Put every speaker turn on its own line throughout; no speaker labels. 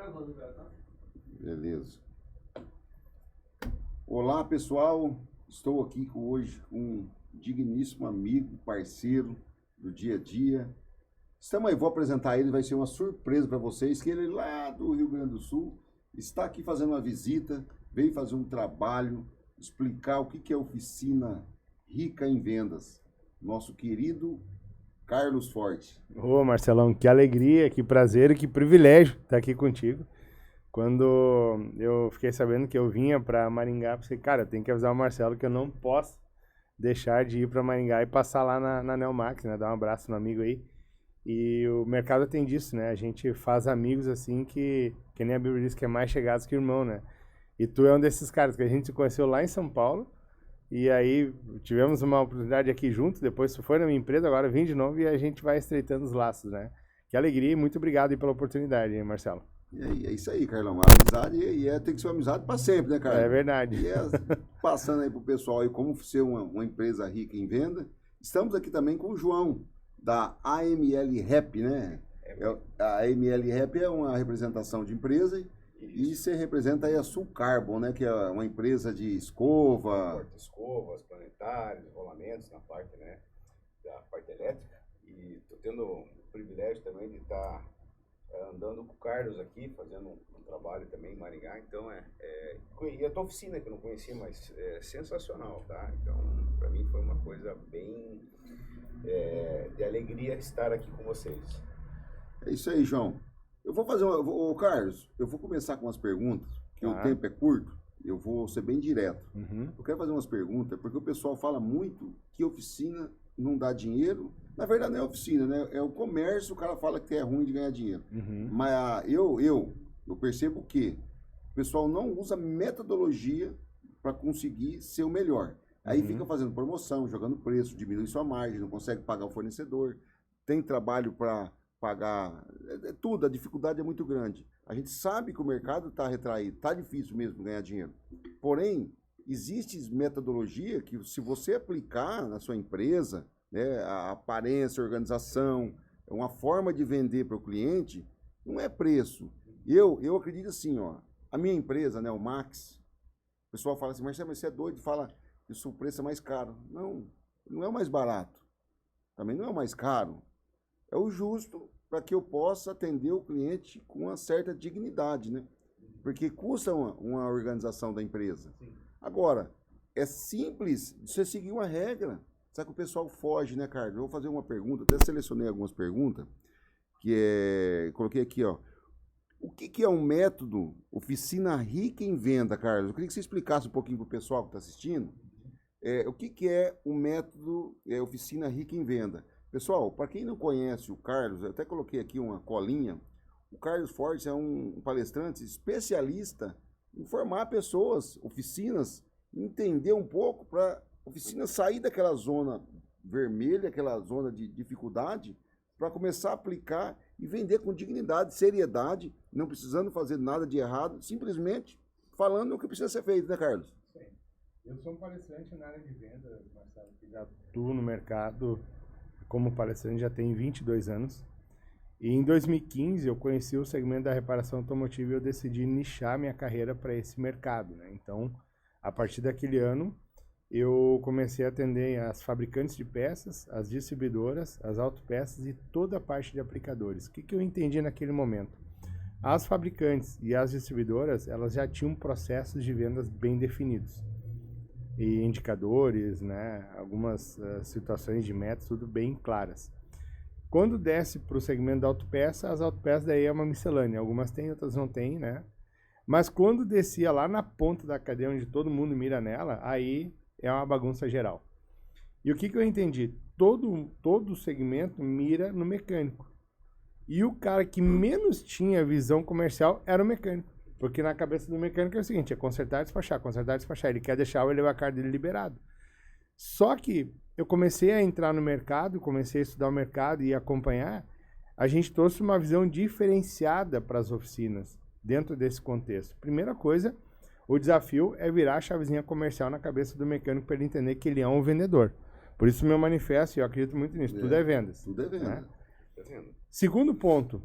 gravando já, tá?
Beleza. Olá, pessoal. Estou aqui hoje com um digníssimo amigo, parceiro do dia a dia. Estamos aí, vou apresentar ele, vai ser uma surpresa para vocês, que ele lá do Rio Grande do Sul está aqui fazendo uma visita, veio fazer um trabalho, explicar o que é Oficina Rica em Vendas. Nosso querido Carlos Forte.
Ô, Marcelão, que alegria, que prazer e que privilégio estar aqui contigo. Quando eu fiquei sabendo que eu vinha para Maringá, eu pensei, cara, eu tenho que avisar o Marcelo que eu não posso deixar de ir para Maringá e passar lá na Neomax, né? Dar um abraço no amigo aí. E o mercado tem disso, né? A gente faz amigos assim que nem a Bíblia diz, que é mais chegados que irmão, né? E tu é um desses caras que a gente se conheceu lá em São Paulo. E aí tivemos uma oportunidade aqui juntos, depois tu foi na minha empresa, agora vim de novo e a gente vai estreitando os laços, né? Que alegria e muito obrigado aí pela oportunidade, hein, Marcelo?
E aí, é isso aí, Carlão. A amizade tem que ser uma amizade para sempre, né, Carlão?
É verdade.
E passando aí pro pessoal aí como ser uma empresa rica em venda, estamos aqui também com o João, da AML Rap, né? A AML Rap é uma representação de empresa e você representa aí a Sul Carbon, né? Que é uma empresa de escova.
Porta-escovas, planetários, rolamentos na parte, né? Da parte elétrica. E tô tendo o privilégio também de estar andando com o Carlos aqui, fazendo um trabalho também em Maringá. Então, e a tua oficina que eu não conhecia, mas é sensacional, tá? Então, para mim foi uma coisa bem de alegria estar aqui com vocês.
É isso aí, João. Eu vou fazer Carlos, eu vou começar com umas perguntas, que o tempo é curto, eu vou ser bem direto. Eu quero fazer umas perguntas, porque o pessoal fala muito que oficina não dá dinheiro. Na verdade não é oficina, né? É o comércio, o cara fala que é ruim de ganhar dinheiro. Mas eu percebo que o pessoal não usa metodologia para conseguir ser o melhor. Aí fica fazendo promoção, jogando preço, diminui sua margem, não consegue pagar o fornecedor, tem trabalho para pagar, tudo, a dificuldade é muito grande. A gente sabe que o mercado está retraído, está difícil mesmo ganhar dinheiro. Porém, existe metodologia que se você aplicar na sua empresa, né, a aparência, a organização, uma forma de vender para o cliente, não é preço. Eu acredito assim, ó, a minha empresa, né, o Max, o pessoal fala assim, Marcelo, mas você é doido, fala que o seu preço é mais caro. Não, não é o mais barato. Também não é o mais caro. É o justo para que eu possa atender o cliente com uma certa dignidade, né? Porque custa uma organização da empresa. Agora, é simples você seguir uma regra. Sabe que o pessoal foge, né, Carlos? Eu vou fazer uma pergunta, até selecionei algumas perguntas, coloquei aqui, ó. O que é um método Oficina Rica em Venda, Carlos? Eu queria que você explicasse um pouquinho para o pessoal que está assistindo. O que é o método Oficina Rica em Venda? Pessoal, para quem não conhece o Carlos, eu até coloquei aqui uma colinha. O Carlos Forte é um palestrante especialista em formar pessoas, oficinas, entender um pouco para oficina sair daquela zona vermelha, aquela zona de dificuldade, para começar a aplicar e vender com dignidade, seriedade, não precisando fazer nada de errado, simplesmente falando o que precisa ser feito, né, Carlos?
Sim. Eu sou um palestrante na área de venda, Marcelo, que já atuo no mercado como palestrante já tem 22 anos. E em 2015 eu conheci o segmento da reparação automotiva e eu decidi nichar minha carreira para esse mercado, né? Então, a partir daquele ano, eu comecei a atender as fabricantes de peças, as distribuidoras, as autopeças e toda a parte de aplicadores. O que eu entendi naquele momento? As fabricantes e as distribuidoras, elas já tinham processos de vendas bem definidos. E indicadores, né, algumas situações de metas, tudo bem claras. Quando desce para o segmento da autopeça, as autopeças daí é uma miscelânea. Algumas tem, outras não tem, né? Mas quando descia lá na ponta da cadeia, onde todo mundo mira nela, aí é uma bagunça geral. E o que eu entendi? Todo segmento mira no mecânico. E o cara que menos tinha visão comercial era o mecânico. Porque na cabeça do mecânico é o seguinte, é consertar e despachar, consertar e despachar. Ele quer deixar o elevacar dele liberado. Só que eu comecei a entrar no mercado, comecei a estudar o mercado e acompanhar, a gente trouxe uma visão diferenciada para as oficinas dentro desse contexto. Primeira coisa, o desafio é virar a chavezinha comercial na cabeça do mecânico para ele entender que ele é um vendedor. Por isso meu manifesto, e eu acredito muito nisso, tudo é vendas.
Tudo é venda.
Né? Segundo ponto,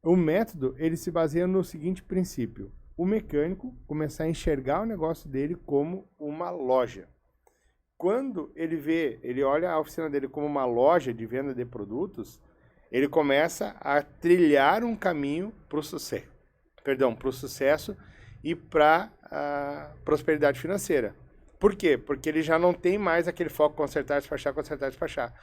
O método, ele se baseia no seguinte princípio. O mecânico começar a enxergar o negócio dele como uma loja. Quando ele olha a oficina dele como uma loja de venda de produtos, ele começa a trilhar um caminho para o sucesso e para a prosperidade financeira. Por quê? Porque ele já não tem mais aquele foco consertar, despachar, consertar, despachar.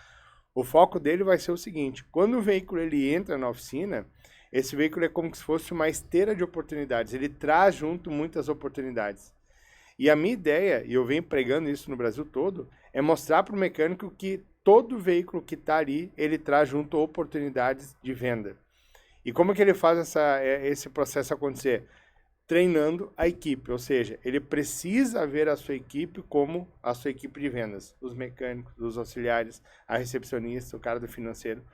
O foco dele vai ser o seguinte, quando o veículo ele entra na oficina, esse veículo é como se fosse uma esteira de oportunidades, ele traz junto muitas oportunidades. E a minha ideia, e eu venho pregando isso no Brasil todo, é mostrar para o mecânico que todo veículo que está ali, ele traz junto oportunidades de venda. E como é que ele faz esse processo acontecer? Treinando a equipe, ou seja, ele precisa ver a sua equipe como a sua equipe de vendas, os mecânicos, os auxiliares, a recepcionista, o cara do financeiro.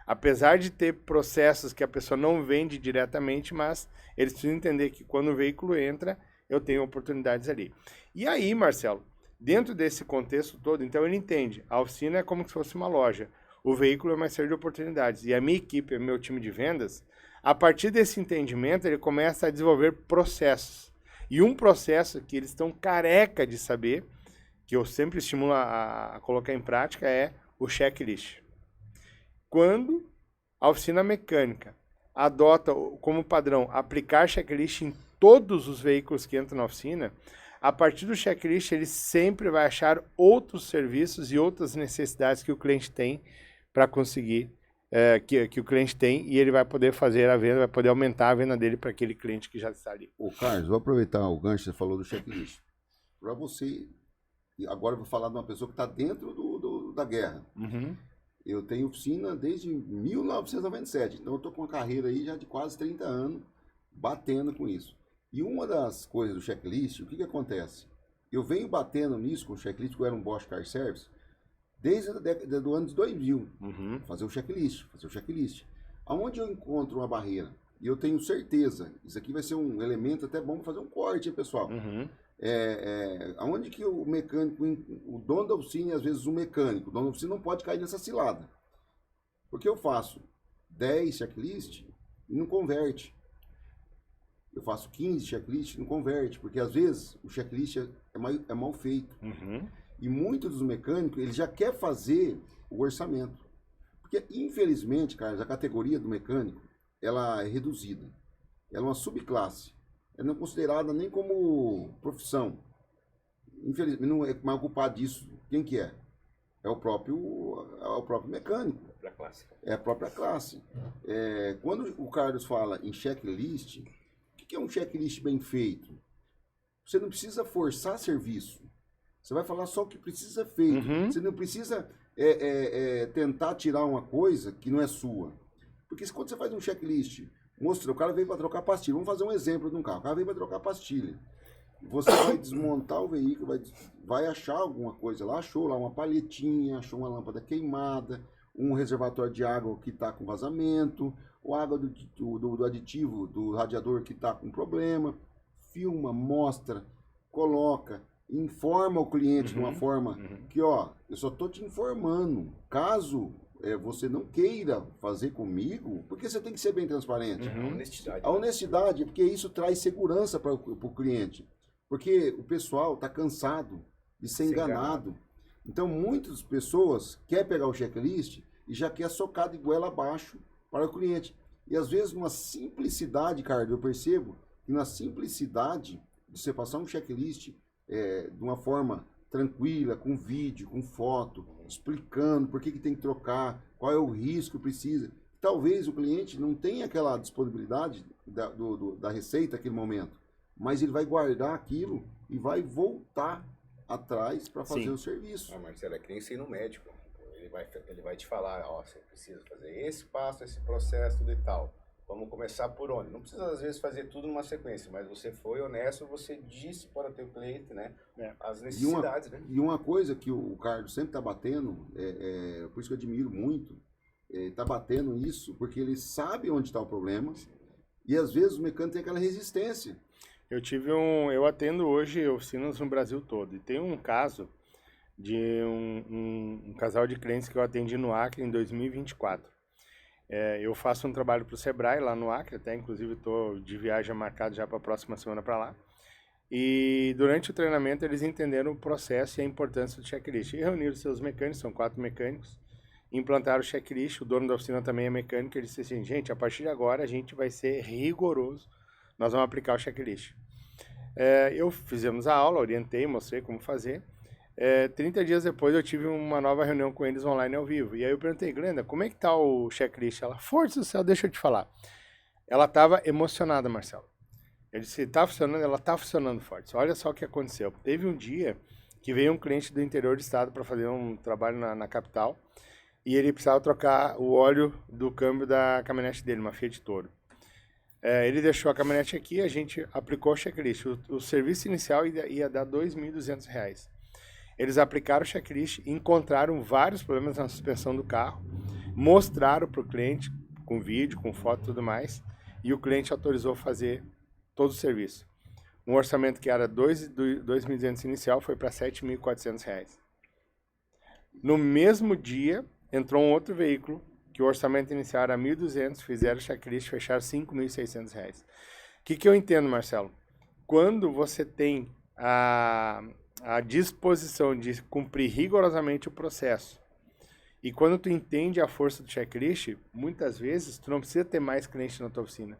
Apesar de ter processos que a pessoa não vende diretamente, mas eles precisam entender que quando o veículo entra, eu tenho oportunidades ali. E aí, Marcelo, dentro desse contexto todo, então ele entende, a oficina é como se fosse uma loja, o veículo é uma série de oportunidades, e a minha equipe, o meu time de vendas, a partir desse entendimento, ele começa a desenvolver processos. E um processo que eles estão careca de saber, que eu sempre estimulo a colocar em prática, é o checklist. Quando a oficina mecânica adota como padrão aplicar checklist em todos os veículos que entram na oficina, a partir do checklist ele sempre vai achar outros serviços e outras necessidades que o cliente tem para conseguir que o cliente tem, e ele vai poder fazer a venda, vai poder aumentar a venda dele para aquele cliente que já está ali.
Ô Carlos, vou aproveitar o gancho que você falou do checklist. Para você, agora eu vou falar de uma pessoa que está dentro da guerra.
Uhum.
Eu tenho oficina desde 1997, então eu estou com uma carreira aí já de quase 30 anos, batendo com isso. E uma das coisas do checklist, o que acontece? Eu venho batendo nisso com o checklist, que eu era um Bosch Car Service, desde a década do ano de 2000, fazer o checklist. Aonde eu encontro uma barreira, e eu tenho certeza, isso aqui vai ser um elemento até bom para fazer um corte, hein, pessoal? Aonde que o mecânico, o dono da oficina, e às vezes o mecânico, o dono da oficina não pode cair nessa cilada. Porque eu faço 10 checklists e não converte. Eu faço 15 checklists e não converte, porque às vezes o checklist é mal feito. E muitos dos mecânicos, ele já quer fazer o orçamento. Porque, infelizmente, Carlos, a categoria do mecânico, ela é reduzida. Ela é uma subclasse. Ela não é considerada nem como profissão. Infelizmente, não é mais ocupado disso. Quem que é? É o próprio mecânico. É a própria classe. Quando o Carlos fala em checklist, o que é um checklist bem feito? Você não precisa forçar serviço. Você vai falar só o que precisa ser feito. Você não precisa tentar tirar uma coisa que não é sua. Porque quando você faz um checklist, mostra, o cara veio para trocar pastilha. Vamos fazer um exemplo de um carro. O cara veio para trocar pastilha. Você vai desmontar o veículo, vai achar alguma coisa lá. Achou lá uma palhetinha, achou uma lâmpada queimada, um reservatório de água que está com vazamento, ou água do aditivo do radiador que está com problema. Filma, mostra, coloca, informa o cliente de uma forma que, ó, eu só estou te informando. Caso você não queira fazer comigo, porque você tem que ser bem transparente. A honestidade, porque isso traz segurança para o cliente. Porque o pessoal está cansado de ser enganado. Então, muitas pessoas querem pegar o checklist e já quer socar de goela abaixo para o cliente. E às vezes, numa simplicidade, cara, eu percebo que na simplicidade de você passar um checklist de uma forma tranquila, com vídeo, com foto, explicando por que tem que trocar, qual é o risco que precisa. Talvez o cliente não tenha aquela disponibilidade da receita naquele momento, mas ele vai guardar aquilo e vai voltar atrás para fazer o serviço.
Marcelo, é que nem ser no médico. Ele vai te falar, ó, você precisa fazer esse passo, esse processo e tal. Vamos começar por onde? Não precisa, às vezes, fazer tudo numa sequência, mas você foi honesto, você disse para o teu cliente, né, as necessidades, né?
E uma coisa que o Carlos sempre está batendo, por isso que eu admiro muito, está batendo isso, porque ele sabe onde está o problema, e às vezes o mecânico tem aquela resistência.
Eu atendo hoje oficinas no Brasil todo, e tem um caso de um casal de clientes que eu atendi no Acre em 2024. Eu faço um trabalho para o Sebrae lá no Acre, até inclusive estou de viagem marcado já para a próxima semana para lá. E durante o treinamento eles entenderam o processo e a importância do checklist. E reuniram seus mecânicos, são 4 mecânicos, implantaram o checklist. O dono da oficina também é mecânico. Ele disse assim, gente, a partir de agora a gente vai ser rigoroso, nós vamos aplicar o checklist. Fizemos a aula, orientei, mostrei como fazer. 30 dias depois eu tive uma nova reunião com eles online ao vivo. E aí eu perguntei, Glenda, como é que tá o checklist? Ela, força do céu, deixa eu te falar. Ela estava emocionada, Marcelo. Eu disse, tá funcionando? Ela tá funcionando forte. Olha só o que aconteceu. Teve um dia que veio um cliente do interior do estado para fazer um trabalho na capital e ele precisava trocar o óleo do câmbio da caminhonete dele, uma Fiat Toro. Ele deixou a caminhonete aqui, a gente aplicou o checklist. O serviço inicial ia dar R$ 2.200. Eles aplicaram o checklist, encontraram vários problemas na suspensão do carro, mostraram para o cliente, com vídeo, com foto e tudo mais, e o cliente autorizou fazer todo o serviço. Um orçamento que era R$ 2.200 inicial foi para R$ 7.400. No mesmo dia, entrou um outro veículo, que o orçamento inicial era R$ 1.200, fizeram o checklist, fecharam R$ 5.600. O que eu entendo, Marcelo? Quando você tem a disposição de cumprir rigorosamente o processo. E quando tu entende a força do checklist, muitas vezes tu não precisa ter mais clientes na tua oficina.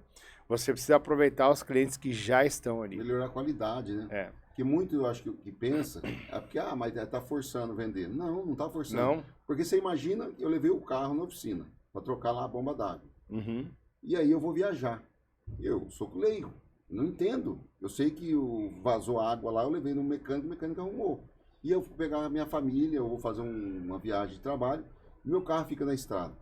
Você precisa aproveitar os clientes que já estão ali.
Melhorar a qualidade, né? Porque muito eu acho que pensa, porque, mas tá forçando vender. Não, não tá forçando.
Não.
Porque você imagina, eu levei o carro na oficina para trocar lá a bomba d'água.
Uhum.
E aí eu vou viajar. Eu sou leigo. Não entendo. Eu sei que vazou água lá, eu levei no mecânico, o mecânico arrumou. E eu vou pegar a minha família, eu vou fazer uma viagem de trabalho, e meu carro fica na estrada.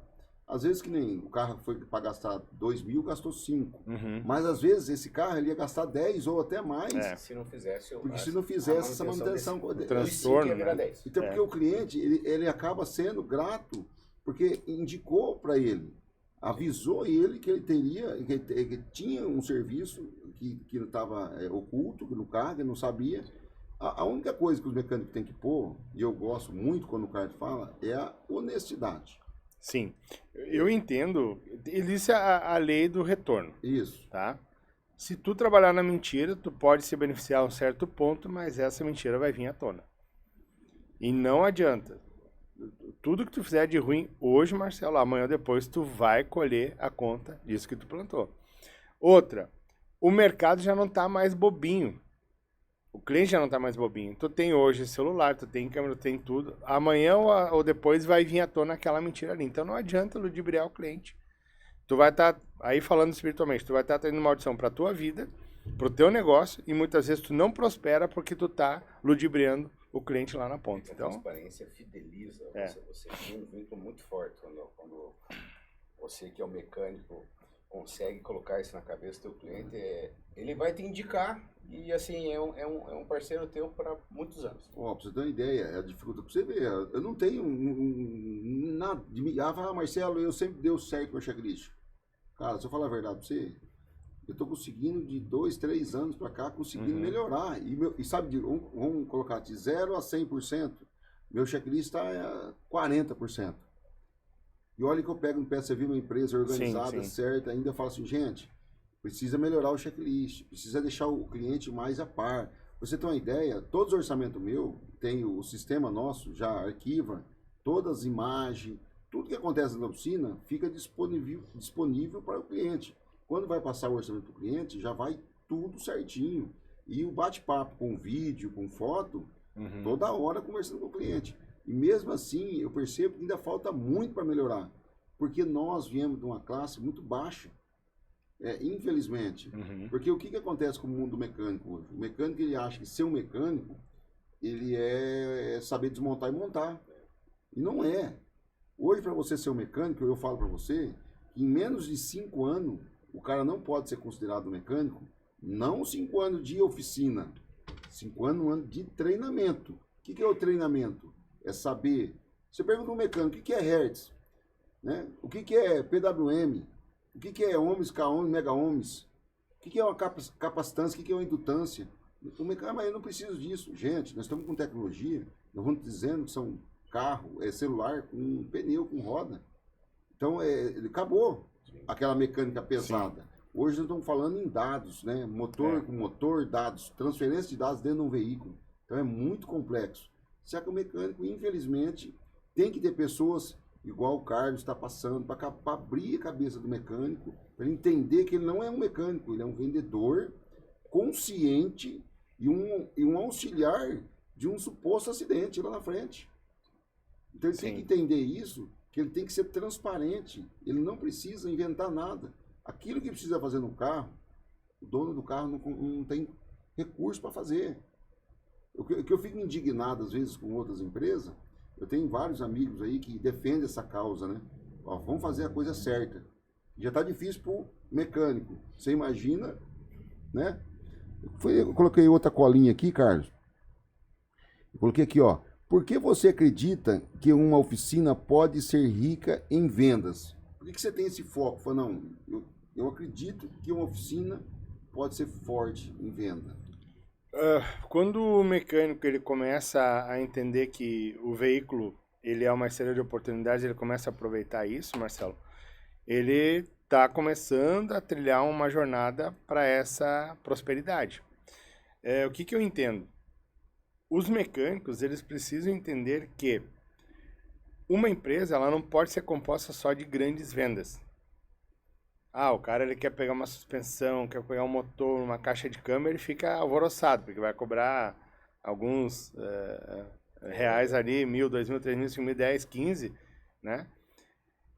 Às vezes que nem o carro foi para gastar 2.000, gastou 5.
Uhum.
Mas às vezes esse carro ele ia gastar 10 ou até mais.
Se não fizesse,
porque se não fizesse essa manutenção,
o transtorno, né?
Então porque o cliente ele acaba sendo grato porque indicou para ele, avisou ele que ele teria, que tinha um serviço que estava oculto no carro, ele não sabia. A única coisa que os mecânicos têm que pôr, e eu gosto muito quando o cara fala, é a honestidade.
Sim, eu entendo. Existe a lei do retorno.
Isso.
Tá? Se tu trabalhar na mentira, tu pode se beneficiar a um certo ponto, mas essa mentira vai vir à tona. E não adianta. Tudo que tu fizer de ruim hoje, Marcelo, amanhã ou depois, tu vai colher a conta disso que tu plantou. Outra, o mercado já não tá mais bobinho. O cliente já não tá mais bobinho. Tu tem hoje celular, tu tem câmera, tu tem tudo. Amanhã ou depois vai vir à tona aquela mentira ali. Então não adianta ludibriar o cliente. Tu vai estar, aí falando espiritualmente, tu vai estar tendo maldição pra tua vida, pro teu negócio, e muitas vezes tu não prospera porque tu tá ludibriando o cliente lá na ponta. Então,
a transparência fideliza. Você tem um vínculo muito forte quando você que é o mecânico consegue colocar isso na cabeça do teu cliente, ele vai te indicar e assim é um parceiro teu para muitos anos.
Pra você ter uma ideia, a dificuldade pra você ver, eu não tenho nada de me Marcelo, eu sempre deu certo com a checklist. Cara, se eu falar a verdade pra você, eu tô conseguindo de 2, 3 anos pra cá, conseguindo melhorar. E sabe, vamos colocar de 0 a 100%, meu checklist tá 40%. E olha que eu pego no pé, você viu uma empresa organizada, certa, ainda falo assim, gente, precisa melhorar o checklist, precisa deixar o cliente mais a par. Pra você ter uma ideia, todos os orçamentos meu, tem o sistema nosso, já arquiva todas as imagens, tudo que acontece na oficina fica disponível para o cliente. Quando vai passar o orçamento para o cliente, já vai tudo certinho. E o bate-papo com vídeo, com foto, toda hora conversando com o cliente. E mesmo assim, eu percebo que ainda falta muito para melhorar. Porque nós viemos de uma classe muito baixa. Infelizmente. Porque o que acontece com o mundo mecânico hoje? O mecânico, ele acha que ser um mecânico, ele é saber desmontar e montar. E não é. Hoje, para você ser um mecânico, eu falo para você, que em menos de 5 anos, o cara não pode ser considerado mecânico, não 5 anos de oficina, 5 anos de treinamento. O que é o treinamento? É saber. Você pergunta um mecânico, o que é Hertz? Né? O que é PWM? O que é ohms, k-ohms, mega-ohms? O que é uma capacitância? O que é uma indutância? O mecânico, mas eu não preciso disso. Gente, nós estamos com tecnologia, nós vamos dizendo que são carro, celular com pneu, com roda. Então, acabou aquela mecânica pesada. Sim. Hoje nós estamos falando em dados, né? Motor com motor, dados, transferência de dados dentro de um veículo. Então é muito complexo. Só que o mecânico, infelizmente, tem que ter pessoas, igual o Carlos está passando, para abrir a cabeça do mecânico, para ele entender que ele não é um mecânico, ele é um vendedor consciente e um auxiliar de um suposto acidente lá na frente. Então ele tem que entender isso, que ele tem que ser transparente, ele não precisa inventar nada. Aquilo que precisa fazer no carro, o dono do carro não tem recurso para fazer. O que eu fico indignado, às vezes, com outras empresas, eu tenho vários amigos aí que defendem essa causa, né? Ó, vamos fazer a coisa certa. Já está difícil para o mecânico. Você imagina, né? Eu coloquei outra colinha aqui, Carlos. Eu coloquei aqui, ó. Por que você acredita que uma oficina pode ser rica em vendas? Por que você tem esse foco? Fala, não, eu acredito que uma oficina pode ser forte em venda.
Quando o mecânico ele começa a entender que o veículo ele é uma série de oportunidades, ele começa a aproveitar isso, Marcelo, ele está começando a trilhar uma jornada para essa prosperidade. O que eu entendo? Os mecânicos eles precisam entender que uma empresa ela não pode ser composta só de grandes vendas. O cara ele quer pegar uma suspensão, quer pegar um motor, uma caixa de câmbio, ele fica alvoroçado, porque vai cobrar alguns reais ali, 1.000, 2.000, 3.000, 5.000, 10, 15, né?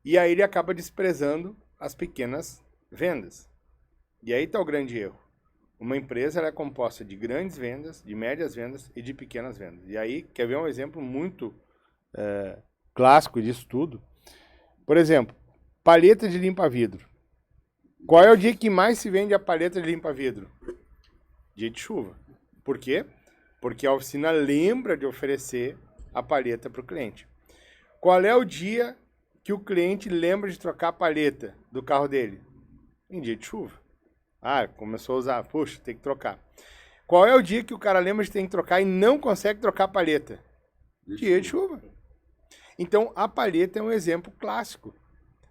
E aí ele acaba desprezando as pequenas vendas. E aí está o grande erro. Uma empresa ela é composta de grandes vendas, de médias vendas e de pequenas vendas. E aí, quer ver um exemplo muito clássico disso tudo? Por exemplo, palheta de limpa-vidro. Qual é o dia que mais se vende a palheta de limpa-vidro? Dia de chuva. Por quê? Porque a oficina lembra de oferecer a palheta para o cliente. Qual é o dia que o cliente lembra de trocar a palheta do carro dele? Em dia de chuva. Começou a usar. Puxa, tem que trocar. Qual é o dia que o cara lembra de ter que trocar e não consegue trocar a palheta? Dia de chuva. Então, a palheta é um exemplo clássico.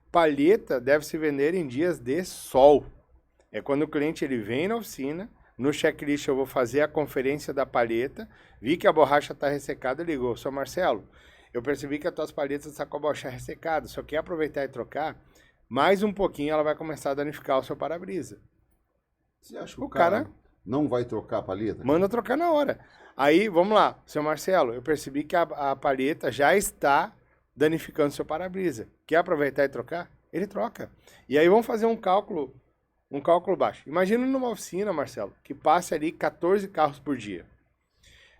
Palheta deve se vender em dias de sol. É quando o cliente ele vem na oficina, no checklist eu vou fazer a conferência da palheta, vi que a borracha está ressecada, ligou, seu Marcelo, eu percebi que as tuas palhetas estão com a borracha ressecada, só quer aproveitar e trocar, mais um pouquinho ela vai começar a danificar o seu para-brisa.
Você acha que o cara não vai trocar a palheta?
Manda trocar na hora. Aí, vamos lá, seu Marcelo, eu percebi que a palheta já está danificando seu para-brisa. Quer aproveitar e trocar? Ele troca. E aí vamos fazer um cálculo baixo. Imagina numa oficina, Marcelo, que passe ali 14 carros por dia.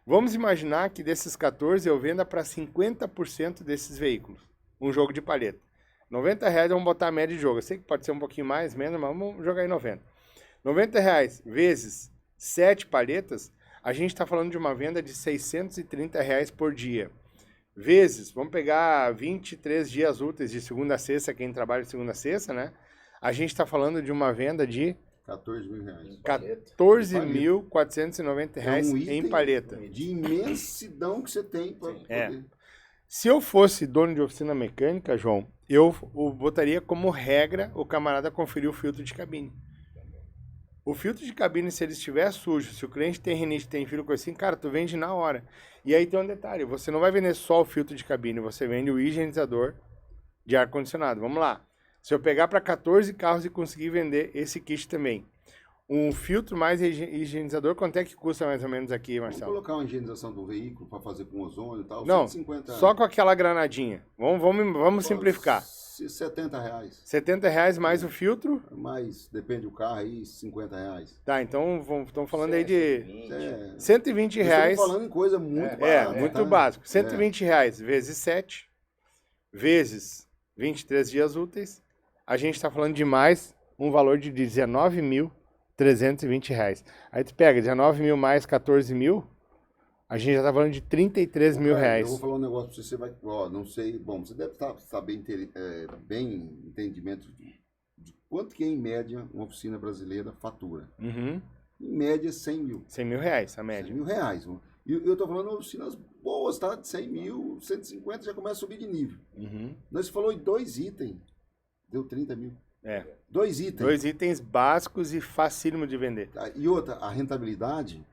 Vamos imaginar que desses 14 eu venda para 50% desses veículos. Um jogo de palheta. R$90 vamos botar a média de jogo. Eu sei que pode ser um pouquinho mais, menos, mas vamos jogar em 90. R$90 vezes 7 palhetas, a gente está falando de uma venda de R$630 por dia. Vezes, vamos pegar 23 dias úteis de segunda a sexta, quem trabalha de segunda a sexta, né? A gente está falando de uma venda de
R$14.000.
R$14.490 em palheta.
De imensidão que você tem para poder...
Se eu fosse dono de oficina mecânica, João, eu botaria como regra o camarada conferir o filtro de cabine. O filtro de cabine, se ele estiver sujo, se o cliente tem rinite, tem fio, coisa assim, cara, tu vende na hora. E aí tem um detalhe, você não vai vender só o filtro de cabine, você vende o higienizador de ar-condicionado. Vamos lá. Se eu pegar para 14 carros e conseguir vender esse kit também, um filtro mais higienizador, quanto é que custa mais ou menos aqui, Marcelo?
Vamos colocar uma higienização do veículo para fazer com ozônio e tal?
Não, 150 só com aquela granadinha. Vamos simplificar.
R$70.
R$70 mais o filtro?
Mais, depende do carro aí, R$50.
Tá, então estamos falando aí de R$120. Estamos
falando em coisa muito barata.
Muito básico. R$120 vezes 7, vezes 23 dias úteis, a gente está falando de mais um valor de R$19.320. Aí tu pega 19.000 mais 14.000, a gente já tá falando de R$33.000.
Eu vou falar um negócio pra você, vai, não sei, bom, você deve estar bem entendimento de quanto que em média uma oficina brasileira fatura.
Uhum.
Em média, 100 mil.
R$100.000, a média.
R$100.000. E eu tô falando de oficinas boas, tá? De 100 mil, 150 já começa a subir de nível.
Uhum.
Nós falou em 2 itens. Deu 30 mil.
É.
2 itens.
2 itens básicos e facílimo de vender.
E outra, a rentabilidade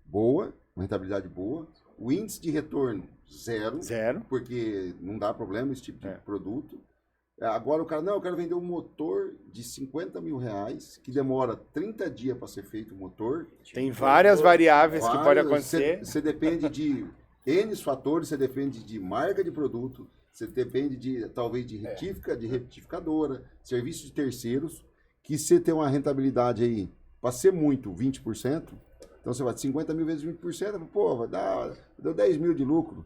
boa, uma rentabilidade boa. O índice de retorno, zero. Porque não dá problema esse tipo de produto. Agora o cara, não, eu quero vender um motor de 50 mil reais, que demora 30 dias para ser feito o motor.
Tem várias variáveis que podem acontecer.
Você depende de N fatores, você depende de marca de produto, você depende de, talvez, de retífica, de retificadora, serviço de terceiros, que você tem uma rentabilidade aí, para ser muito, 20%, então você vai de 50 mil vezes 20%, pô, vai dar, deu 10 mil de lucro.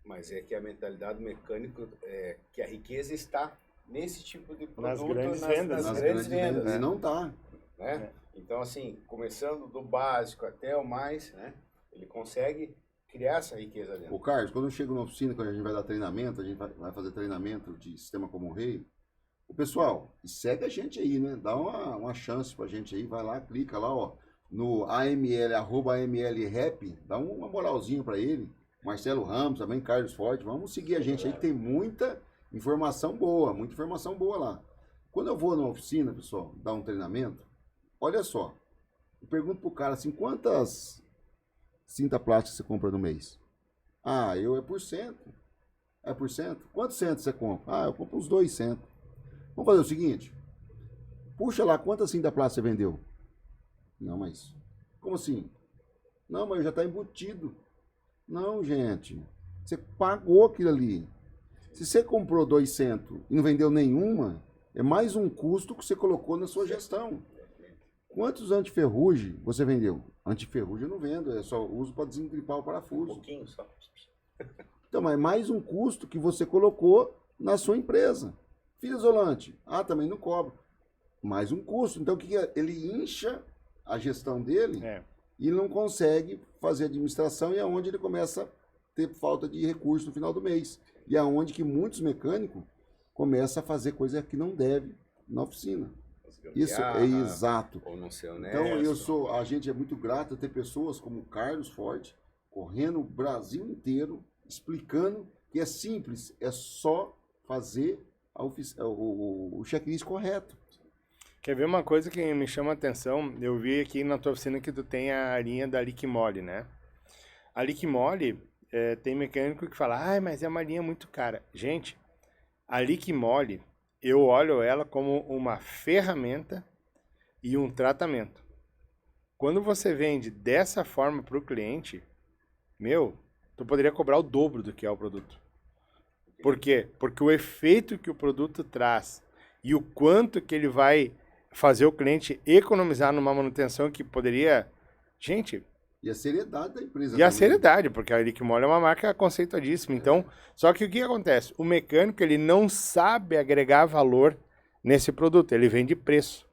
Mas é que a mentalidade do mecânico é que a riqueza está nesse tipo de produto,
nas grandes vendas.
Nas grandes vendas, né?
E não tá.
Né? Então, assim, começando do básico até o mais, né? Ele consegue criar essa riqueza dentro.
Ô, Carlos, quando eu chego na oficina, quando a gente vai dar treinamento, a gente vai fazer treinamento de sistema como o Rei, o pessoal, segue a gente aí, né? Dá uma chance pra gente aí, vai lá, clica lá, ó, no AML, @AMLRap, dá uma moralzinha pra ele. Marcelo Ramos, também Carlos Forte, vamos seguir a gente aí, que tem muita informação boa lá. Quando eu vou na oficina, pessoal, dar um treinamento, olha só, eu pergunto pro cara assim, quantas cinta plástica você compra no mês? Ah, eu é por cento. É por cento? Quantos centos você compra? Ah, eu compro uns 2 centos. Vamos fazer o seguinte, puxa lá, quantas cinta plástica você vendeu? Não, mas, como assim? Não, mas já está embutido. Não, gente. Você pagou aquilo ali. Se você comprou 200 e não vendeu nenhuma, é mais um custo que você colocou na sua gestão. Quantos antiferrugem você vendeu? Antiferrugem eu não vendo, eu só uso para desengripar o parafuso.
Um pouquinho só.
Então, mas é mais um custo que você colocou na sua empresa. Fita isolante. Ah, também não cobra. Mais um custo. Então, o que é? Ele incha a gestão dele e não consegue fazer administração, e é onde ele começa a ter falta de recurso no final do mês. E é onde que muitos mecânicos começam a fazer coisa que não deve na oficina. Isso é exato.
Ou não ser honesto.
Então a gente é muito grato a ter pessoas como o Carlos Forte correndo o Brasil inteiro, explicando que é simples, é só fazer o checklist correto.
Quer ver uma coisa que me chama a atenção? Eu vi aqui na tua oficina que tu tem a linha da Liquimole, né? A Liquimole, tem mecânico que fala, mas é uma linha muito cara. Gente, a Liquimole, eu olho ela como uma ferramenta e um tratamento. Quando você vende dessa forma para o cliente, tu poderia cobrar o dobro do que é o produto. Por quê? Porque o efeito que o produto traz e o quanto que ele vai fazer o cliente economizar numa manutenção que poderia... Gente...
E a seriedade da empresa.
E a seriedade, porque a Liquimole é uma marca conceituadíssima. Então, só que o que acontece? O mecânico, ele não sabe agregar valor nesse produto, ele vende preço.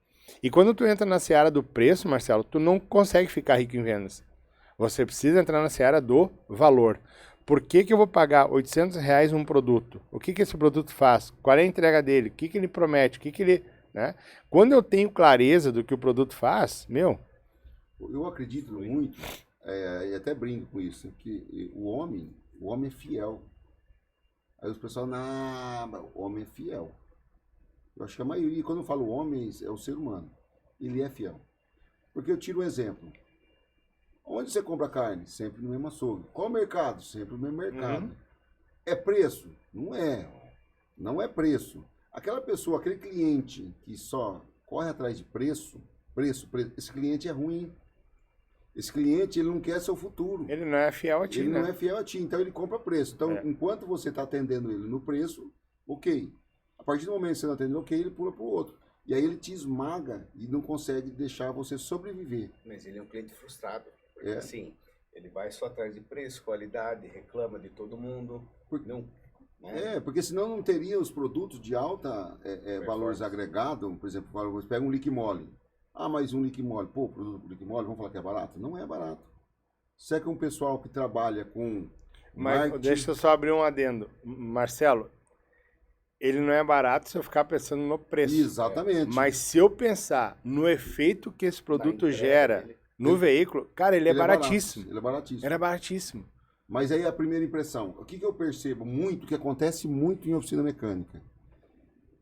E quando tu entra na seara do preço, Marcelo, tu não consegue ficar rico em vendas. Você precisa entrar na seara do valor. Por que que eu vou pagar R$800 num produto? O que que esse produto faz? Qual é a entrega dele? O que que ele promete? O que que ele... Né? Quando eu tenho clareza do que o produto faz,
eu acredito muito, e até brinco com isso, que o homem é fiel. Aí os pessoal, o homem é fiel. Eu acho que a maioria, quando eu falo homem, é o ser humano. Ele é fiel. Porque eu tiro um exemplo. Onde você compra carne? Sempre no mesmo açougue. Qual mercado? Sempre no mesmo mercado. É preço? Não é. Não é preço. Aquela pessoa, aquele cliente que só corre atrás de preço, esse cliente é ruim. Esse cliente, ele não quer seu futuro.
Ele não é fiel a ti,
Ele não é fiel a ti, então ele compra preço. Então, enquanto você está atendendo ele no preço, ok. A partir do momento que você não atende ok, ele pula para o outro. E aí ele te esmaga e não consegue deixar você sobreviver.
Mas ele é um cliente frustrado. Porque assim, ele vai só atrás de preço, qualidade, reclama de todo mundo.
Porque senão não teria os produtos de alta valores agregados. Por exemplo, você pega um Liquimole. Ah, mas um Liquimole. Pô, produto Liquimole, vamos falar que é barato? Não é barato. Se é que um pessoal que trabalha com
marketing... Deixa eu só abrir um adendo. Marcelo, ele não é barato se eu ficar pensando no preço.
Exatamente.
Mas se eu pensar no efeito que esse produto gera no veículo, cara, ele é baratíssimo.
Ele é baratíssimo.
Ele é baratíssimo.
Mas aí a primeira impressão, o que eu percebo muito, que acontece muito em oficina mecânica?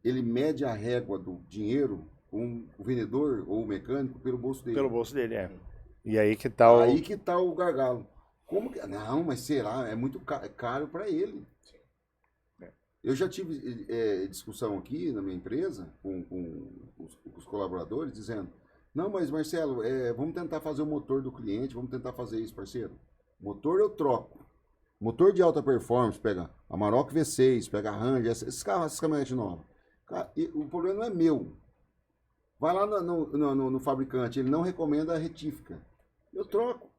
ele mede a régua do dinheiro com o vendedor ou o mecânico pelo bolso dele.
Pelo bolso dele, é. E aí que tá o...
Aí que tá o gargalo. Como que... Não, mas será? É muito caro para ele. Eu já tive discussão aqui na minha empresa com os colaboradores dizendo, não, mas Marcelo, vamos tentar fazer o motor do cliente, vamos tentar fazer isso, parceiro. Motor eu troco. Motor de alta performance, pega Amarok V6, pega Ranger, esses caminhonetes novos. Cara, o problema não é meu. Vai lá no fabricante, ele não recomenda a retífica. Eu troco.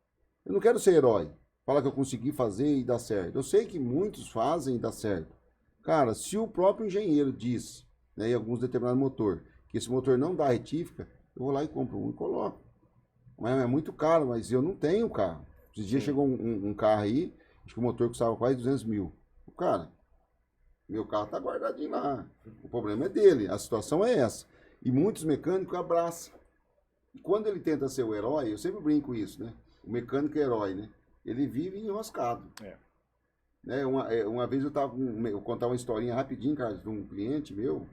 Eu não quero ser herói. Fala que eu consegui fazer e dá certo. Eu sei que muitos fazem e dá certo. Cara, se o próprio engenheiro diz, né, em alguns determinados motor, que esse motor não dá retífica, eu vou lá e compro um e coloco. Mas é muito caro, mas eu não tenho carro. Esses dias chegou um carro aí, acho que o motor custava quase 200 mil. O cara, meu carro tá guardadinho lá. O problema é dele, a situação é essa. E muitos mecânicos abraçam. E quando ele tenta ser o herói, eu sempre brinco isso, né? O mecânico é herói, né? Ele vive enroscado. Né? Uma vez eu contava uma historinha rapidinho, cara, de um cliente meu,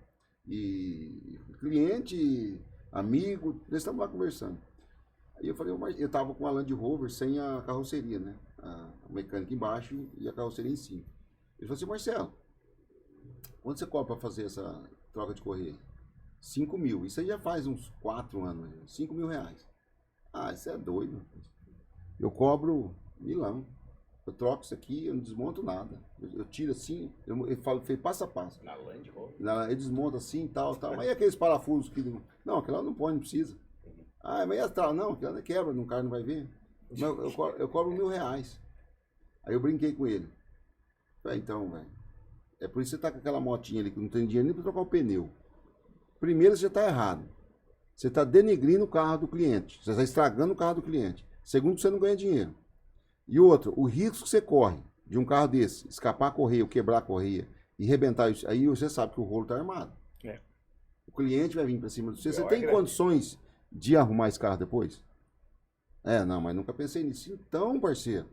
e cliente, amigo, nós estamos lá conversando. Aí eu falei, eu tava com a Land Rover sem a carroceria, né? A mecânica embaixo e a carroceria em cima. Ele falou assim, Marcelo, quanto você cobra para fazer essa troca de correia? 5 mil. Isso aí já faz uns 4 anos. 5 mil reais. Ah, isso é doido. Eu cobro milão. Eu troco isso aqui, eu não desmonto nada. Eu tiro assim, eu falo, fez passo a passo.
Na Land Rover?
Ele desmonta assim, tal. Aí aqueles parafusos que... Não, aquela não pode, não precisa. Ah, mas essa não, aquela quebra, o cara não vai ver. Não, eu cobro 1.000 reais. Aí eu brinquei com ele. Falei, então, velho, é por isso que você tá com aquela motinha ali que não tem dinheiro nem para trocar o pneu. Primeiro, você está errado. Você está denegrindo o carro do cliente. Você está estragando o carro do cliente. Segundo, você não ganha dinheiro. E outro, o risco que você corre de um carro desse, escapar a correia, ou quebrar a correia e rebentar isso, aí você sabe que o rolo está armado. O cliente vai vir para cima de você. Você tem condições de arrumar esse carro depois? Não, mas nunca pensei nisso. Então, parceiro,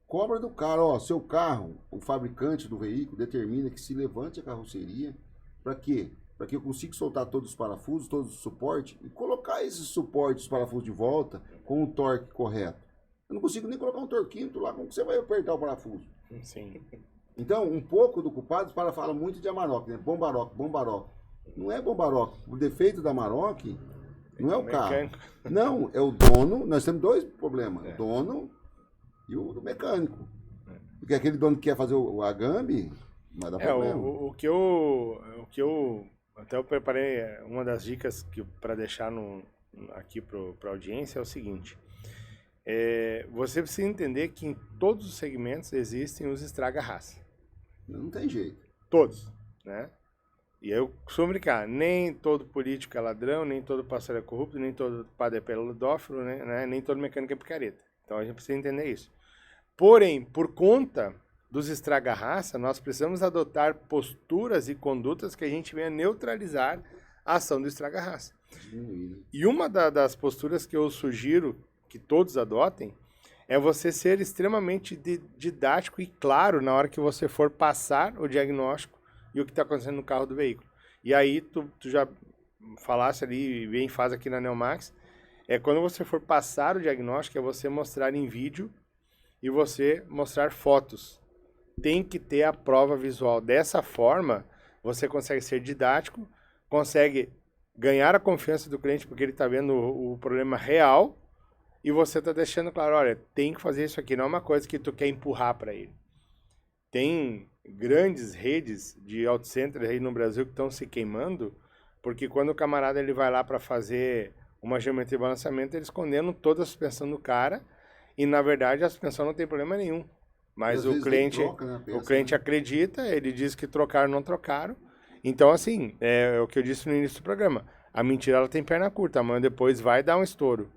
cobra do cara, ó, seu carro, o fabricante do veículo determina que se levante a carroceria. Para quê? Para que eu consiga soltar todos os parafusos, todos os suportes e colocar esses suportes, os parafusos de volta com o torque correto. Eu não consigo nem colocar um torquímetro lá, como que você vai apertar o parafuso?
Sim.
Então, um pouco do culpado, fala muito de Amarok, né? Bombaroc. Não é Bombaroc. O defeito da Amarok não é o carro. Não, é o dono. Nós temos dois problemas. O dono e o do mecânico. Porque aquele dono que quer fazer a Gambi, não vai dar problema.
O que eu até eu preparei uma das dicas para deixar aqui para a audiência é o seguinte. Você precisa entender que em todos os segmentos existem os estraga-raça.
Não tem jeito.
Todos, né? E aí eu costumo brincar, nem todo político é ladrão, nem todo pastor é corrupto, nem todo padre é pedófilo, né? Nem todo mecânico é picareta. Então a gente precisa entender isso. Porém, por conta dos estraga-raça, nós precisamos adotar posturas e condutas que a gente venha neutralizar a ação do estraga-raça. E uma das posturas que eu sugiro que todos adotem é você ser extremamente didático e claro na hora que você for passar o diagnóstico e o que está acontecendo no carro do veículo. E aí, tu já falasse ali, bem faz aqui na Neomax, quando você for passar o diagnóstico, é você mostrar em vídeo e você mostrar fotos. Tem que ter a prova visual. Dessa forma, você consegue ser didático, consegue ganhar a confiança do cliente porque ele está vendo o problema real e você está deixando claro, olha, tem que fazer isso aqui, não é uma coisa que tu quer empurrar para ele. Tem grandes redes de auto centers aí no Brasil que estão se queimando, porque quando o camarada ele vai lá para fazer uma geometria de balanceamento, eles condenam toda a suspensão do cara e, na verdade, a suspensão não tem problema nenhum. Mas o cliente, acredita, ele diz que trocaram, não trocaram. Então, assim, é o que eu disse no início do programa, a mentira ela tem perna curta, amanhã depois vai dar um estouro.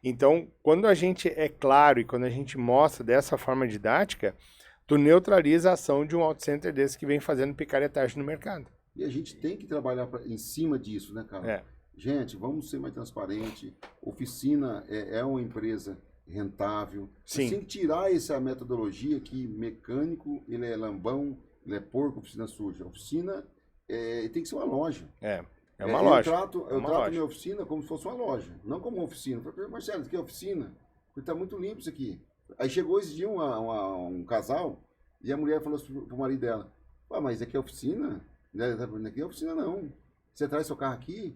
Então, quando a gente é claro e quando a gente mostra dessa forma didática, tu neutraliza a ação de um auto center desse que vem fazendo picaretagem no mercado.
E a gente tem que trabalhar em cima disso, né, cara? Gente, vamos ser mais transparente. Oficina é uma empresa rentável.
Sim.
Sem tirar essa metodologia que mecânico, ele é lambão, ele é porco, oficina suja. Oficina tem que ser uma loja.
É uma loja.
Eu trato minha oficina como se fosse uma loja, não como uma oficina. Eu falei, Marcelo, isso aqui é oficina? Porque tá muito limpo isso aqui. Aí chegou esse dia um casal e a mulher falou assim pro marido dela, mas aqui é oficina? Aqui é oficina não. Você traz seu carro aqui?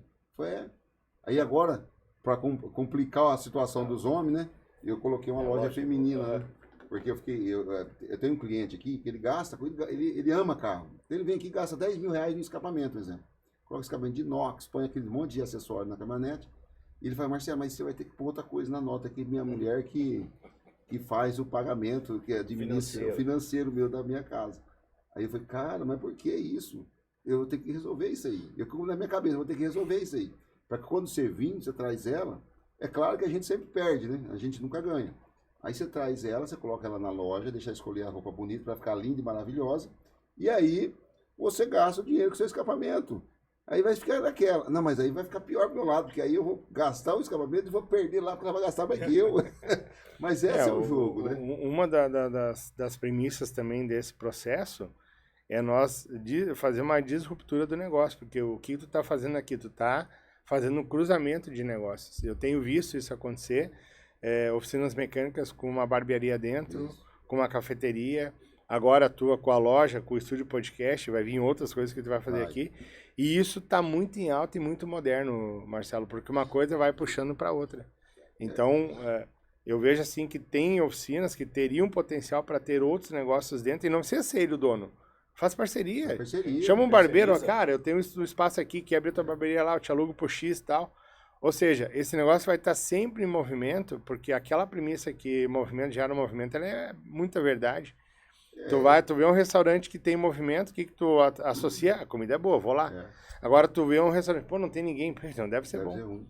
Aí agora, para complicar a situação dos homens, né? Eu coloquei uma loja feminina, né? Porque eu tenho um cliente aqui que ele gasta, ele ama carro. Ele vem aqui e gasta 10 mil reais no escapamento, por exemplo. Coloca escapamento de inox, põe aquele monte de acessório na caminhonete. E ele fala, Marcelo, mas você vai ter que pôr outra coisa na nota aqui, minha mulher que faz o pagamento, que administra o financeiro meu da minha casa. Aí eu falei, cara, mas por que isso? Eu vou ter que resolver isso aí. Na minha cabeça, eu vou ter que resolver isso aí. Para que quando você vir, você traz ela, é claro que a gente sempre perde, né? A gente nunca ganha. Aí você traz ela, você coloca ela na loja, deixa ela escolher a roupa bonita para ficar linda e maravilhosa. E aí você gasta o dinheiro com o seu escapamento. Aí vai ficar daquela. Não, mas aí vai ficar pior pro meu lado, porque aí eu vou gastar o escapamento e vou perder lá, porque ela vai gastar mais que eu. Mas esse é o jogo, né?
Uma das premissas também desse processo é nós fazer uma disruptura do negócio, porque o que tu tá fazendo aqui? Tu tá fazendo um cruzamento de negócios. Eu tenho visto isso acontecer, oficinas mecânicas com uma barbearia dentro, com uma cafeteria, agora atua com a loja, com o estúdio podcast, vai vir outras coisas que tu vai fazer aqui. E isso tá muito em alta e muito moderno, Marcelo, porque uma coisa vai puxando para outra. Então, eu vejo assim que tem oficinas que teriam potencial para ter outros negócios dentro e não precisa ser ele o dono. Faz parceria. Chama um barbeiro, cara, eu tenho um espaço aqui, que abre a tua barbearia lá, eu te alugo por X e tal. Ou seja, esse negócio vai estar sempre em movimento, porque aquela premissa que movimento gera movimento, ela é muita verdade. Tu vê um restaurante que tem movimento, o que tu associa? A comida é boa, vou lá. Agora tu vê um restaurante, não tem ninguém, não deve ser bom.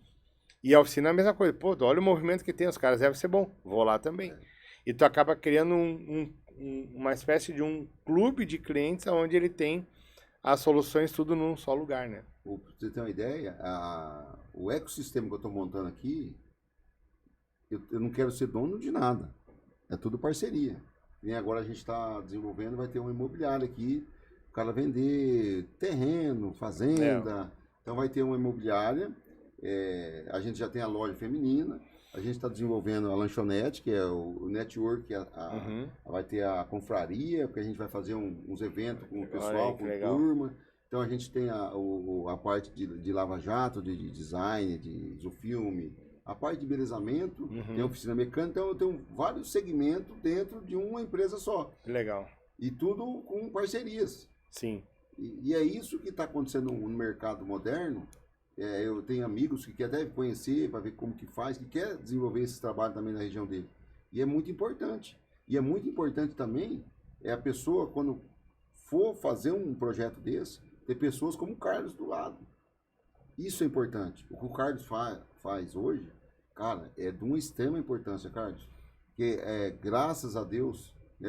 E a oficina é a mesma coisa, olha o movimento que tem, os caras devem ser bom, vou lá também. E tu acaba criando uma espécie de um clube de clientes onde ele tem as soluções tudo num só lugar, né?
Pra você ter uma ideia, o ecossistema que eu estou montando aqui, eu não quero ser dono de nada. É tudo parceria. E agora a gente está desenvolvendo, vai ter uma imobiliária aqui, o cara vender terreno, fazenda. Então vai ter uma imobiliária, a gente já tem a loja feminina, a gente está desenvolvendo a lanchonete, que é o network, vai ter a confraria, porque a gente vai fazer uns eventos com o pessoal, com a turma. Então a gente tem a parte de lava-jato, de design, de filme, a parte de embelezamento, tem oficina mecânica, então eu tenho vários segmentos dentro de uma empresa só.
Legal.
E tudo com parcerias.
Sim.
E é isso que está acontecendo no mercado moderno. Eu tenho amigos que devem conhecer para ver como que faz, que quer desenvolver esse trabalho também na região dele. E é muito importante. E é muito importante também a pessoa, quando for fazer um projeto desse, ter pessoas como o Carlos do lado. Isso é importante. O que o Carlos faz hoje, cara, é de uma extrema importância, Carlos. Porque graças a Deus, né,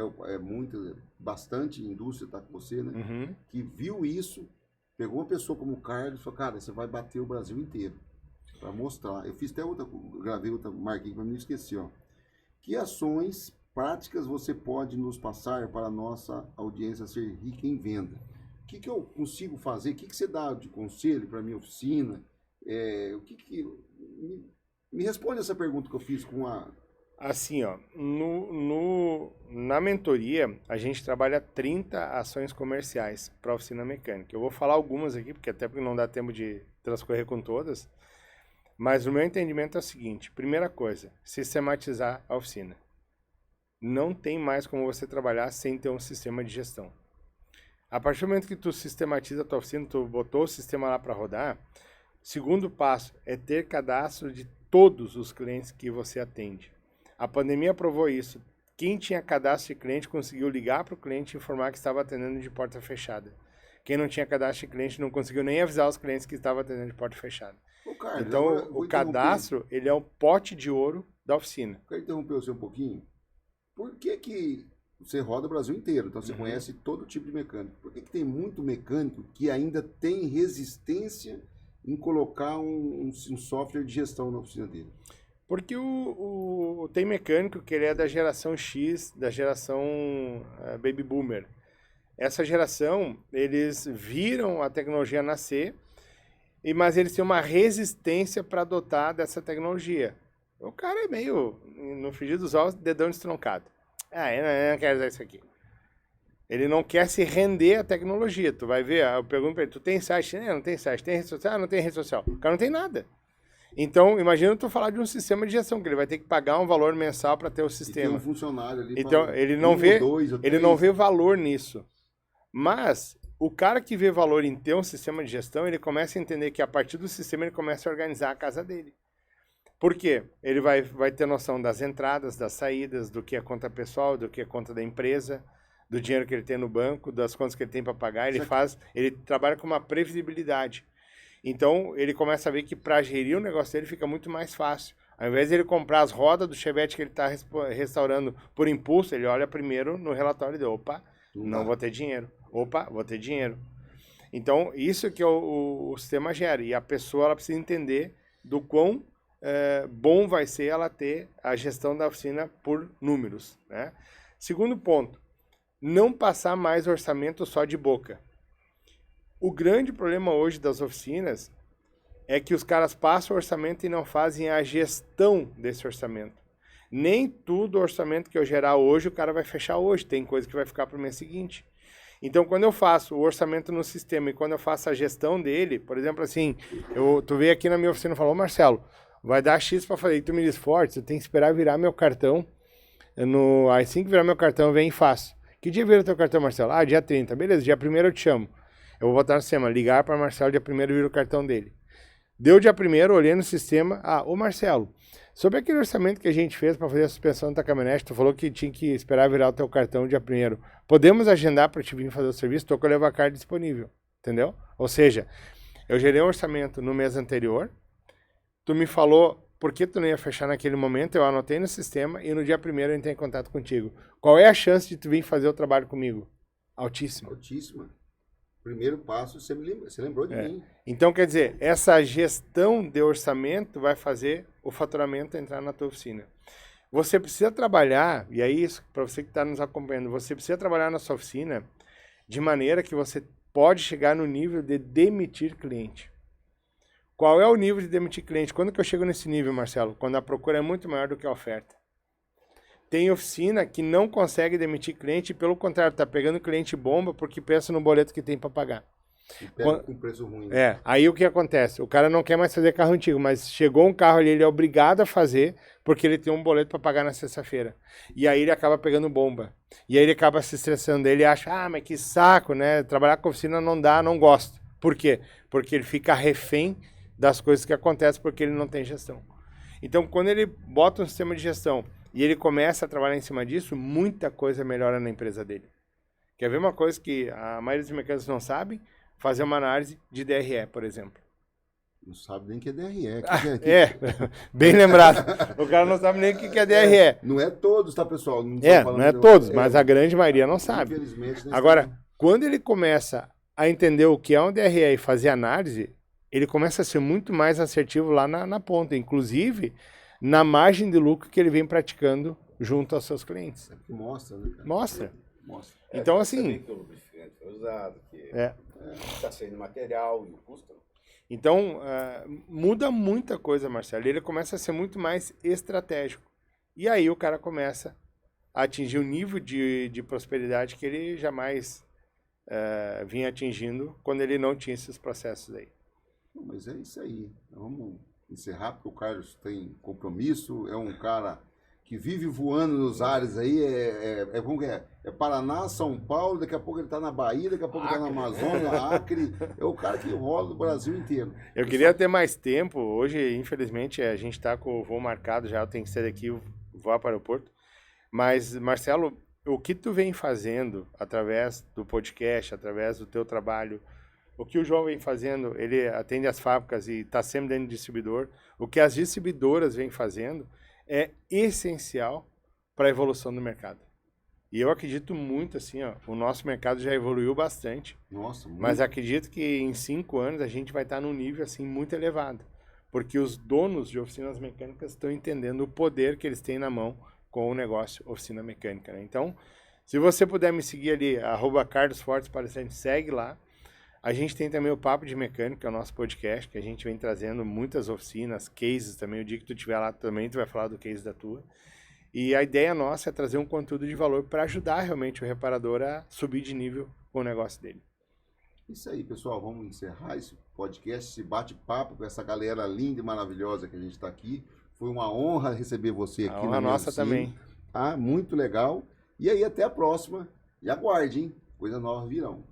bastante indústria está com você, né? Que viu isso. Pegou uma pessoa como o Carlos e falou, cara, você vai bater o Brasil inteiro para mostrar. Eu fiz até gravei outra, marquei para mim, não esqueci, ó. Que ações práticas você pode nos passar para a nossa audiência ser rica em venda? O que eu consigo fazer? O que você dá de conselho para a minha oficina? Me responde essa pergunta que eu fiz com a...
Assim, ó, na mentoria, a gente trabalha 30 ações comerciais para a oficina mecânica. Eu vou falar algumas aqui, porque não dá tempo de transcorrer com todas, mas o meu entendimento é o seguinte: primeira coisa, sistematizar a oficina. Não tem mais como você trabalhar sem ter um sistema de gestão. A partir do momento que tu sistematiza a tua oficina, tu botou o sistema lá para rodar, segundo passo é ter cadastro de todos os clientes que você atende. A pandemia provou isso. Quem tinha cadastro de cliente conseguiu ligar para o cliente e informar que estava atendendo de porta fechada. Quem não tinha cadastro de cliente não conseguiu nem avisar os clientes que estava atendendo de porta fechada.
Carlos,
então, o cadastro, ele é o pote de ouro da oficina.
Quero interromper você um pouquinho. Por que você roda o Brasil inteiro? Então, você conhece todo tipo de mecânico. Por que tem muito mecânico que ainda tem resistência em colocar um software de gestão na oficina dele?
Porque tem mecânico que ele é da geração X, da geração Baby Boomer. essa geração, eles viram a tecnologia nascer, mas eles têm uma resistência para adotar dessa tecnologia. O cara é meio, no frigir dos ovos, dedão destroncado. Eu não quero usar isso aqui. Ele não quer se render à tecnologia. Tu vai ver, eu pergunto para ele, tu tem site? Não tem site. Tem rede social? Não tem rede social. O cara não tem nada. Então, imagina tu falar de um sistema de gestão, que ele vai ter que pagar um valor mensal para ter o sistema.
E tem um funcionário ali.
Então, ele não vê valor nisso. Mas, o cara que vê valor em ter um sistema de gestão, ele começa a entender que a partir do sistema ele começa a organizar a casa dele. Por quê? Ele vai ter noção das entradas, das saídas, do que é conta pessoal, do que é conta da empresa, do dinheiro que ele tem no banco, das contas que ele tem para pagar. Ele trabalha com uma previsibilidade. Então, ele começa a ver que para gerir o negócio dele fica muito mais fácil. Ao invés de ele comprar as rodas do Chevette que ele está restaurando por impulso, ele olha primeiro no relatório e diz, opa, não vou ter dinheiro. Opa, vou ter dinheiro. Então, isso que o sistema gera. E a pessoa ela precisa entender do quão bom vai ser ela ter a gestão da oficina por números, né? Segundo ponto, não passar mais orçamento só de boca. O grande problema hoje das oficinas é que os caras passam o orçamento e não fazem a gestão desse orçamento. Nem tudo orçamento que eu gerar hoje, o cara vai fechar hoje. Tem coisa que vai ficar para o mês seguinte. Então, quando eu faço o orçamento no sistema e quando eu faço a gestão dele, por exemplo, assim, tu veio aqui na minha oficina e falou, Marcelo, vai dar X para fazer. E tu me diz, forte, eu tenho que esperar virar meu cartão. Assim que virar meu cartão, vem e faço. Que dia vira o teu cartão, Marcelo? Dia 30. Beleza, dia 1º eu te chamo. Eu vou botar no sistema, ligar para Marcelo, dia 1º vira o cartão dele. Deu dia 1º, olhei no sistema, ô Marcelo, sobre aquele orçamento que a gente fez para fazer a suspensão da tua caminhonete, tu falou que tinha que esperar virar o teu cartão dia 1º. Podemos agendar para te vir fazer o serviço? Estou com o Levacar disponível, entendeu? Ou seja, eu gerei um orçamento no mês anterior, tu me falou por que tu não ia fechar naquele momento, eu anotei no sistema e no dia 1º eu entrei em contato contigo. Qual é a chance de tu vir fazer o trabalho comigo? Altíssima.
Altíssima. Primeiro passo, você lembrou de mim.
Então, quer dizer, essa gestão de orçamento vai fazer o faturamento entrar na tua oficina. Você precisa trabalhar, e é isso, para você que está nos acompanhando, você precisa trabalhar na sua oficina de maneira que você pode chegar no nível de demitir cliente. Qual é o nível de demitir cliente? Quando que eu chego nesse nível, Marcelo? Quando a procura é muito maior do que a oferta. Tem oficina que não consegue demitir cliente e, pelo contrário, está pegando cliente bomba porque pensa no boleto que tem para pagar.
E pega com preço ruim. Né?
Aí o que acontece? O cara não quer mais fazer carro antigo, mas chegou um carro ali, ele é obrigado a fazer porque ele tem um boleto para pagar na sexta-feira. E aí ele acaba pegando bomba. E aí ele acaba se estressando. Ele acha, mas que saco, né? Trabalhar com oficina não dá, não gosto. Por quê? Porque ele fica refém das coisas que acontecem porque ele não tem gestão. Então, quando ele bota um sistema de gestão e ele começa a trabalhar em cima disso, muita coisa melhora na empresa dele. Quer ver uma coisa que a maioria dos mecânicos não sabem? Fazer uma análise de DRE, por exemplo.
Não sabe nem o que é DRE.
Bem lembrado. O cara não sabe nem o que é DRE.
Não é todos, tá, pessoal? Não
é todos, mas a grande maioria não sabe.
Infelizmente.
Agora, quando ele começa a entender o que é um DRE e fazer análise, ele começa a ser muito mais assertivo lá na ponta. Inclusive, na margem de lucro que ele vem praticando junto aos seus clientes.
Mostra, né, cara?
Mostra. Então, assim...
Que o lubrificante foi usado, que está saindo material e o custo.
Então, muda muita coisa, Marcelo. Ele começa a ser muito mais estratégico. E aí o cara começa a atingir um nível de prosperidade que ele jamais vinha atingindo quando ele não tinha esses processos aí.
Mas é isso aí. Vamos encerrar, porque o Carlos tem compromisso, é um cara que vive voando nos ares aí, é Paraná, São Paulo, daqui a pouco ele está na Bahia, daqui a pouco ele está na Amazônia, Acre, é o cara que rola no Brasil inteiro.
Eu queria ter mais tempo, hoje infelizmente a gente está com o voo marcado já, eu tenho que sair daqui, voar para o aeroporto, mas Marcelo, o que tu vem fazendo através do podcast, através do teu trabalho, o que o João vem fazendo, ele atende as fábricas e está sempre dentro de distribuidor, o que as distribuidoras vêm fazendo, é essencial para a evolução do mercado. E eu acredito muito assim, o nosso mercado já evoluiu bastante.
Nossa, muito.
Mas acredito que em 5 anos a gente vai estar num nível assim muito elevado. Porque os donos de oficinas mecânicas estão entendendo o poder que eles têm na mão com o negócio oficina mecânica. Né? Então, Se você puder me seguir ali, @CarlosFortesPalestrante, segue lá. A gente tem também o Papo de Mecânica, que é o nosso podcast, que a gente vem trazendo muitas oficinas, cases também. O dia que tu estiver lá também, tu vai falar do case da tua. E a ideia nossa é trazer um conteúdo de valor para ajudar realmente o reparador a subir de nível com o negócio dele.
Isso aí, pessoal. Vamos encerrar esse podcast, esse bate-papo com essa galera linda e maravilhosa que a gente está aqui. Foi uma honra receber você aqui
na nossa também.
Muito legal. E aí, até a próxima. E aguarde, hein? Coisas novas virão.